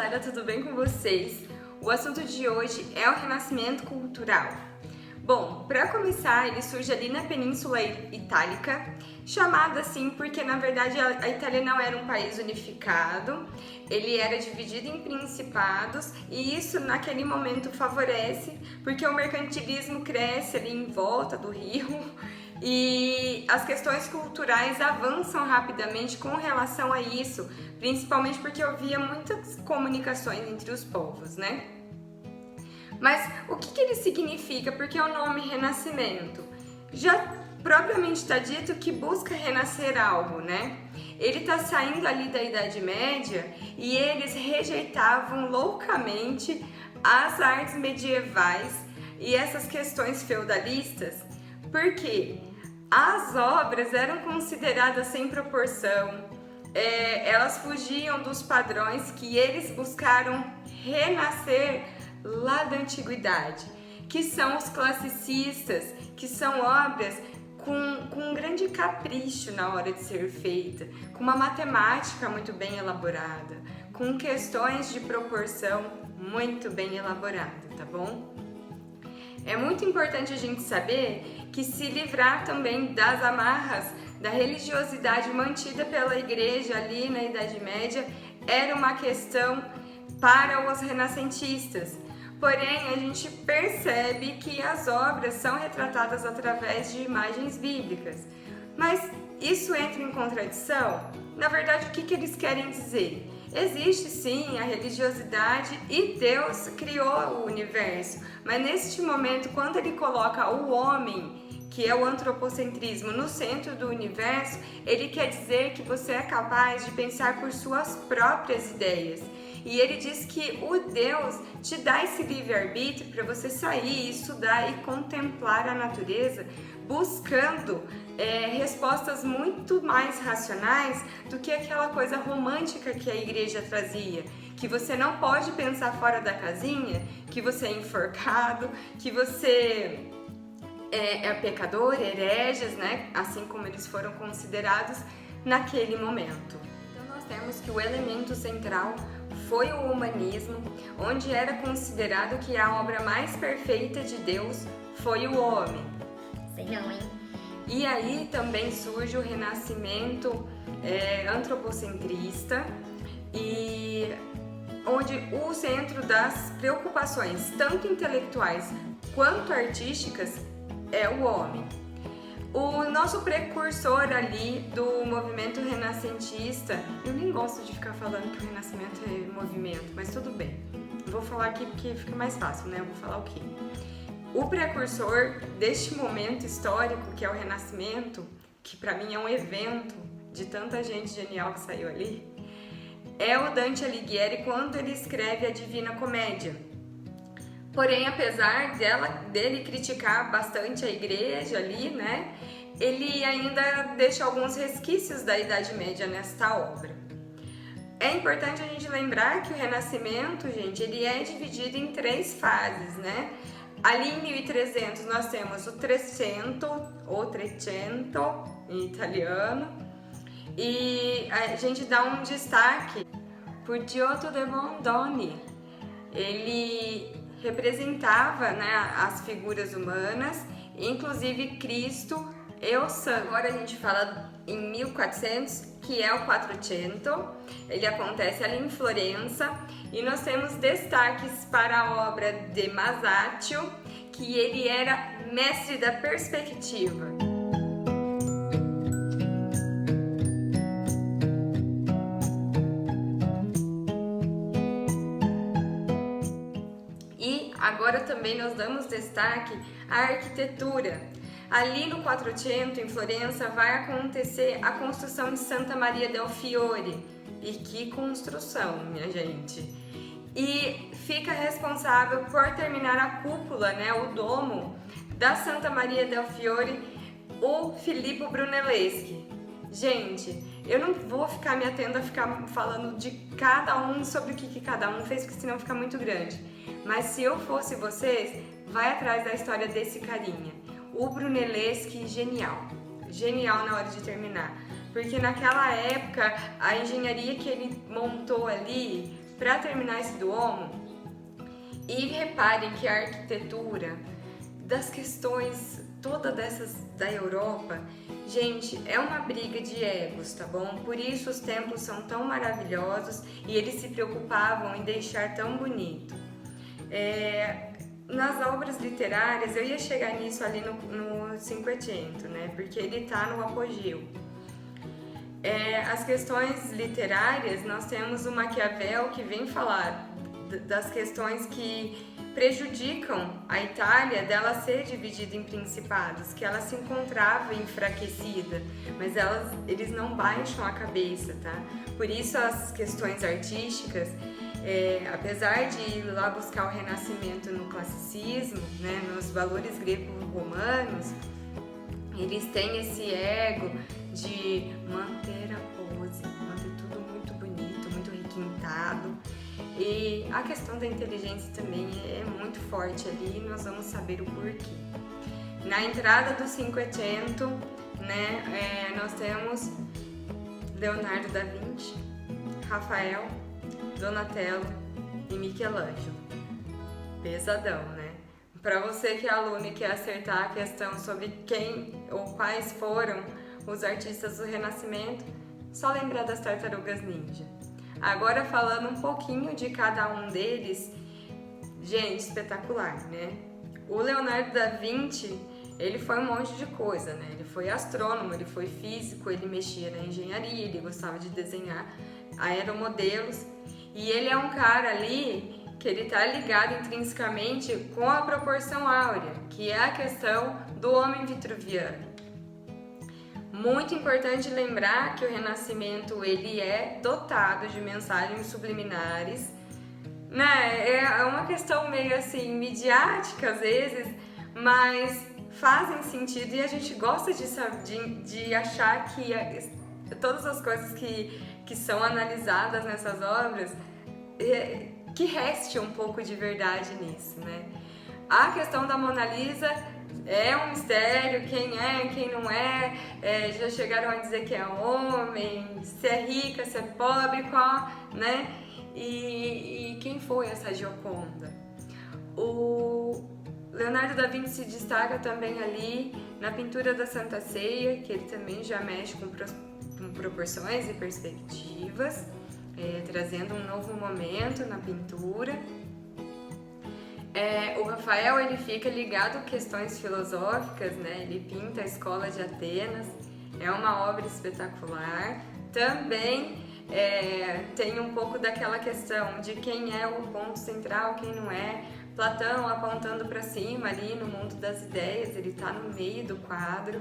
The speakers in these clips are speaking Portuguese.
moçada, tudo bem com vocês? O assunto de hoje é o renascimento cultural. Bom, para começar, ele surge ali na Península Itálica, chamado assim porque na verdade a Itália não era um país unificado, ele era dividido em principados e isso naquele momento favorece porque o mercantilismo cresce ali em volta do rio e as questões culturais avançam rapidamente com relação a isso, principalmente porque havia muitas comunicações entre os povos, né? Mas o que ele significa? Porque o nome renascimento já propriamente está dito que busca renascer algo, né? Ele está saindo ali da Idade Média e eles rejeitavam loucamente as artes medievais e essas questões feudalistas, porque as obras eram consideradas sem proporção, elas fugiam dos padrões que eles buscaram renascer lá da antiguidade, que são os classicistas, que são obras com um grande capricho na hora de ser feita, com uma matemática muito bem elaborada, com questões de proporção muito bem elaborada, tá bom? É muito importante a gente saber que se livrar também das amarras da religiosidade mantida pela igreja ali na Idade Média era uma questão para os renascentistas. Porém, a gente percebe que as obras são retratadas através de imagens bíblicas. Mas isso entra em contradição? Na verdade, o que eles querem dizer? Existe sim a religiosidade e Deus criou o universo, mas neste momento, quando ele coloca o homem, que é o antropocentrismo, no centro do universo, ele quer dizer que você é capaz de pensar por suas próprias ideias. E ele diz que o Deus te dá esse livre-arbítrio para você sair, estudar e contemplar a natureza, buscando respostas muito mais racionais do que aquela coisa romântica que a igreja trazia, que você não pode pensar fora da casinha, que você é enforcado, que você é pecador, hereges, né? Assim como eles foram considerados naquele momento. Então nós temos que o elemento central foi o humanismo, onde era considerado que a obra mais perfeita de Deus foi o homem. Sei não, hein? E aí também surge o renascimento antropocentrista, e onde o centro das preocupações, tanto intelectuais quanto artísticas, é o homem. O nosso precursor ali do movimento renascentista, eu nem gosto de ficar falando que o renascimento é movimento, mas tudo bem. Vou falar aqui porque fica mais fácil, né? Eu vou falar o quê? O precursor deste momento histórico, que é o renascimento, que para mim é um evento de tanta gente genial que saiu ali, é o Dante Alighieri quando ele escreve a Divina Comédia. Porém, apesar dele criticar bastante a igreja ali, né, ele ainda deixa alguns resquícios da Idade Média nesta obra. É importante a gente lembrar que o Renascimento, gente, ele é dividido em 3 fases, né? Ali em 1300 nós temos o Trecento, ou Trecento em italiano, e a gente dá um destaque por Giotto de Bondone. Ele representava, né, as figuras humanas, inclusive Cristo e o santo. Agora a gente fala em 1400, que é o Quattrocento, ele acontece ali em Florença, e nós temos destaques para a obra de Masaccio, que ele era mestre da perspectiva. Agora também nós damos destaque à arquitetura. Ali no Quattrocento, em Florença, vai acontecer a construção de Santa Maria del Fiore. E que construção, minha gente! E fica responsável por terminar a cúpula, né, o domo da Santa Maria del Fiore, o Filippo Brunelleschi. Gente, eu não vou ficar me atendo a ficar falando de cada um sobre o que cada um fez, porque senão fica muito grande. Mas se eu fosse vocês, vai atrás da história desse carinha. O Brunelleschi, genial na hora de terminar. Porque naquela época, a engenharia que ele montou ali para terminar esse Duomo, e reparem que a arquitetura das questões todas dessas da Europa, gente, é uma briga de egos, tá bom? Por isso os templos são tão maravilhosos e eles se preocupavam em deixar tão bonito. Nas obras literárias, eu ia chegar nisso ali no Cinquecento, né? Porque ele tá no apogeu. As questões literárias, nós temos o Maquiavel que vem falar das questões que prejudicam a Itália dela ser dividida em principados, que ela se encontrava enfraquecida, mas eles não baixam a cabeça, tá? Por isso as questões artísticas, apesar de ir lá buscar o renascimento no classicismo, né, nos valores greco-romanos, eles têm esse ego de manter a pose, manter tudo muito bonito, muito requintado. E a questão da inteligência também é muito forte ali e nós vamos saber o porquê. Na entrada do Cinquecento, né, nós temos Leonardo da Vinci, Rafael, Donatello e Michelangelo. Pesadão, né? Para você que é aluno e quer acertar a questão sobre quem ou quais foram os artistas do Renascimento, só lembrar das Tartarugas Ninja. Agora falando um pouquinho de cada um deles, gente, espetacular, né? O Leonardo da Vinci, ele foi um monte de coisa, né? Ele foi astrônomo, ele foi físico, ele mexia na engenharia, ele gostava de desenhar aeromodelos. E ele é um cara ali que ele tá ligado intrinsecamente com a proporção áurea, que é a questão do homem vitruviano. Muito importante lembrar que o Renascimento ele é dotado de mensagens subliminares, né? É uma questão meio assim midiática às vezes, mas fazem sentido e a gente gosta de achar que todas as coisas que são analisadas nessas obras, que reste um pouco de verdade nisso, né? A questão da Mona Lisa é um mistério, quem é, quem não é, já chegaram a dizer que é homem, se é rica, se é pobre, qual, né? E quem foi essa Gioconda? O Leonardo da Vinci se destaca também ali na pintura da Santa Ceia, que ele também já mexe com proporções e perspectivas, trazendo um novo momento na pintura. O Rafael ele fica ligado a questões filosóficas, né? Ele pinta a Escola de Atenas, é uma obra espetacular. Também tem um pouco daquela questão de quem é o ponto central, quem não é. Platão apontando para cima ali no mundo das ideias, ele está no meio do quadro.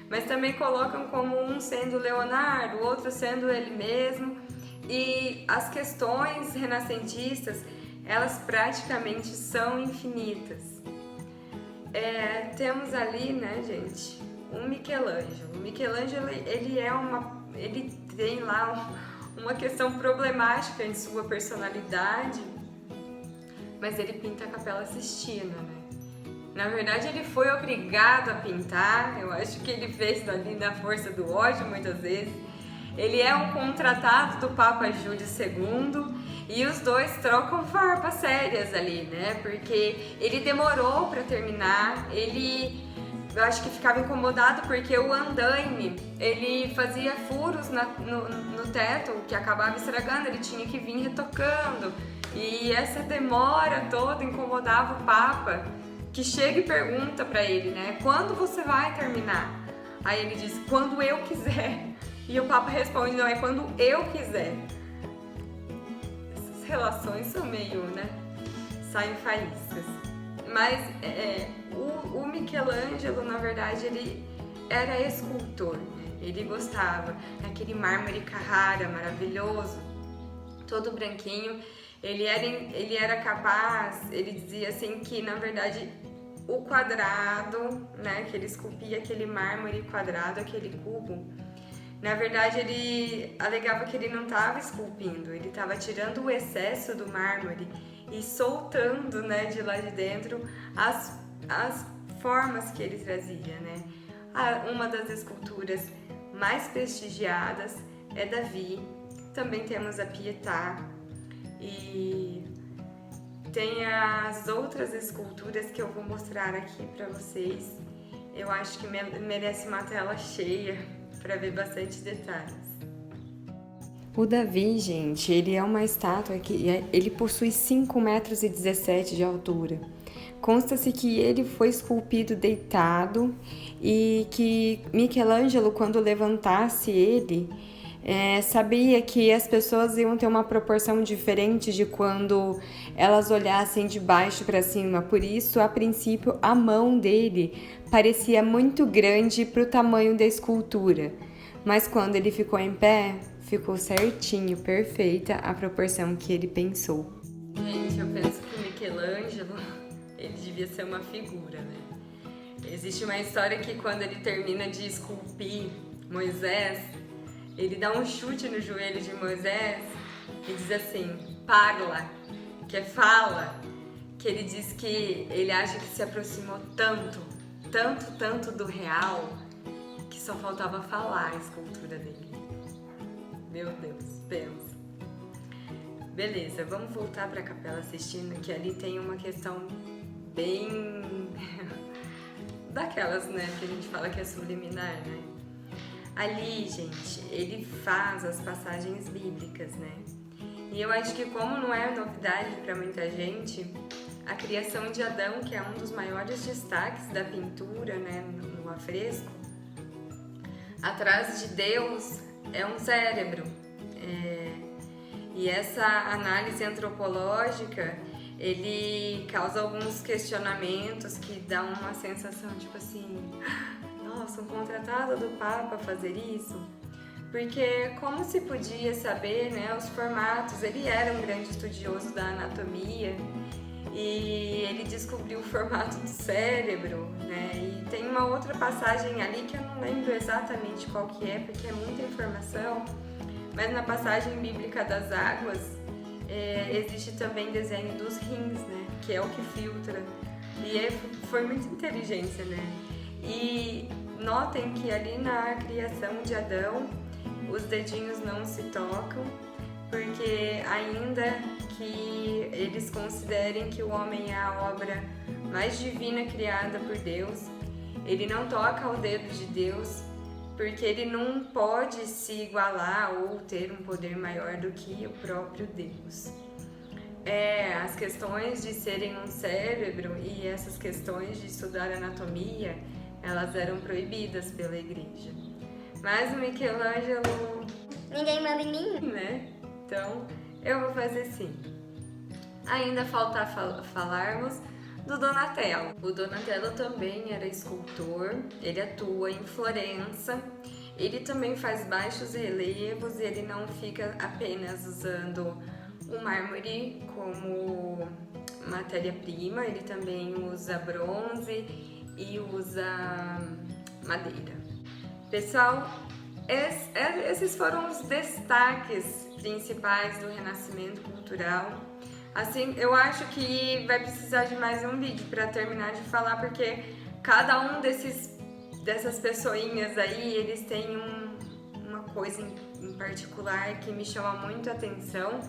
Mas também colocam como um sendo Leonardo, o outro sendo ele mesmo. E as questões renascentistas, elas praticamente são infinitas. Temos ali, né, gente, um Michelangelo. O Michelangelo, ele tem lá uma questão problemática em sua personalidade, mas ele pinta a Capela Sistina, né? Na verdade, ele foi obrigado a pintar, eu acho que ele fez ali na força do ódio muitas vezes. Ele é um contratado do Papa Júlio II e os dois trocam farpas sérias ali, né? Porque ele demorou para terminar, eu acho que ficava incomodado porque o andaime, ele fazia furos no teto que acabava estragando, ele tinha que vir retocando. E essa demora toda incomodava o Papa, que chega e pergunta para ele, né? Quando você vai terminar? Aí ele diz, quando eu quiser. E o Papa responde, não, é quando eu quiser. Essas relações são meio, né? Saem faíscas. Mas o Michelangelo, na verdade, ele era escultor, né? Ele gostava daquele mármore Carrara maravilhoso, todo branquinho. Ele era capaz, ele dizia assim que, na verdade, o quadrado, né, que ele esculpia aquele mármore quadrado, aquele cubo, na verdade ele alegava que ele não estava esculpindo, ele estava tirando o excesso do mármore e soltando, né, de lá de dentro as formas que ele trazia, né. Uma das esculturas mais prestigiadas é Davi, também temos a Pietà, E tem as outras esculturas que eu vou mostrar aqui pra vocês. Eu acho que merece uma tela cheia para ver bastante detalhes. O Davi, gente, ele é uma estátua que ele possui 5,17 metros de altura. Consta-se que ele foi esculpido deitado e que Michelangelo, quando levantasse ele, sabia que as pessoas iam ter uma proporção diferente de quando elas olhassem de baixo para cima. Por isso, a princípio, a mão dele parecia muito grande para o tamanho da escultura. Mas quando ele ficou em pé, ficou certinho, perfeita a proporção que ele pensou. Gente, eu penso que o Michelangelo, ele devia ser uma figura, né? Existe uma história que quando ele termina de esculpir Moisés, ele dá um chute no joelho de Moisés e diz assim, parla, que é fala, que ele diz que ele acha que se aproximou tanto do real, que só faltava falar a escultura dele. Meu Deus, pensa. Beleza, vamos voltar para a Capela Sistina, que ali tem uma questão bem daquelas, né, que a gente fala que é subliminar, né? Ali, gente, ele faz as passagens bíblicas, né? E eu acho que como não é novidade para muita gente, a criação de Adão, que é um dos maiores destaques da pintura, né, no afresco, atrás de Deus é um cérebro. E essa análise antropológica, ele causa alguns questionamentos que dão uma sensação tipo assim, nossa, um contratado do Papa fazer isso? Porque como se podia saber, né, os formatos, ele era um grande estudioso da anatomia e ele descobriu o formato do cérebro, né, e tem uma outra passagem ali que eu não lembro exatamente qual que é, porque é muita informação, mas na passagem bíblica das águas existe também desenho dos rins, né, que é o que filtra, e foi muita inteligência, né, e notem que ali na criação de Adão, os dedinhos não se tocam, porque ainda que eles considerem que o homem é a obra mais divina criada por Deus, ele não toca o dedo de Deus, porque ele não pode se igualar ou ter um poder maior do que o próprio Deus. As questões de serem um cérebro e essas questões de estudar anatomia, elas eram proibidas pela igreja. Mas o Michelangelo... ninguém manda em mim, né? Então, eu vou fazer assim. Ainda falta falarmos do Donatello. O Donatello também era escultor, ele atua em Florença, ele também faz baixos relevos e ele não fica apenas usando o mármore como matéria-prima, ele também usa bronze e usa madeira. Pessoal, esses foram os destaques principais do Renascimento Cultural. Assim, eu acho que vai precisar de mais um vídeo para terminar de falar, porque cada um dessas pessoinhas aí, eles têm uma coisa em particular que me chama muito a atenção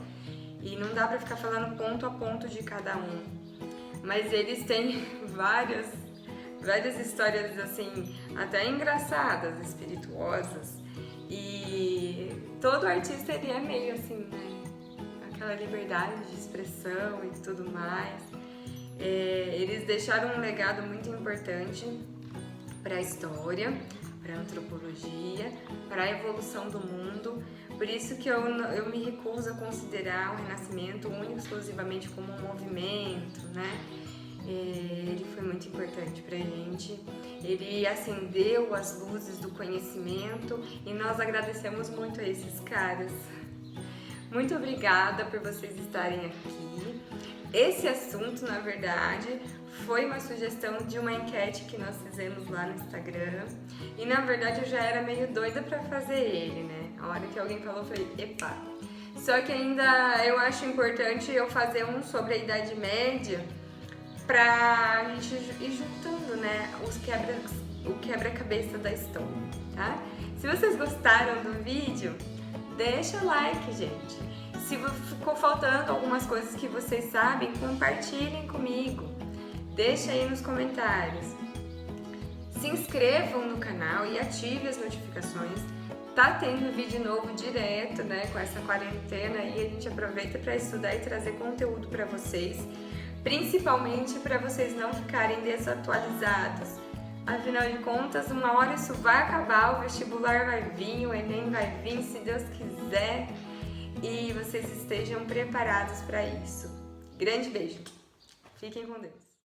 e não dá para ficar falando ponto a ponto de cada um. Mas eles têm várias histórias assim, até engraçadas, espirituosas, e todo artista ele é meio assim, né? Aquela liberdade de expressão e tudo mais. Eles deixaram um legado muito importante para a história, para a antropologia, para a evolução do mundo. Por isso que eu me recuso a considerar o Renascimento único exclusivamente como um movimento, né? Ele foi muito importante pra gente, ele acendeu as luzes do conhecimento e nós agradecemos muito a esses caras. Muito obrigada por vocês estarem aqui. Esse assunto, na verdade, foi uma sugestão de uma enquete que nós fizemos lá no Instagram e na verdade eu já era meio doida pra fazer ele, né? A hora que alguém falou, eu falei, epa! Só que ainda eu acho importante eu fazer um sobre a Idade Média pra gente ir juntando, né, o quebra-cabeça da história, tá? Se vocês gostaram do vídeo, deixa o like, gente. Se ficou faltando algumas coisas que vocês sabem, compartilhem comigo. Deixa aí nos comentários. Se inscrevam no canal e ativem as notificações. Tá tendo vídeo novo direto, né? Com essa quarentena aí, a gente aproveita para estudar e trazer conteúdo para vocês, principalmente para vocês não ficarem desatualizados. Afinal de contas, uma hora isso vai acabar, o vestibular vai vir, o Enem vai vir, se Deus quiser, e vocês estejam preparados para isso. Grande beijo. Fiquem com Deus.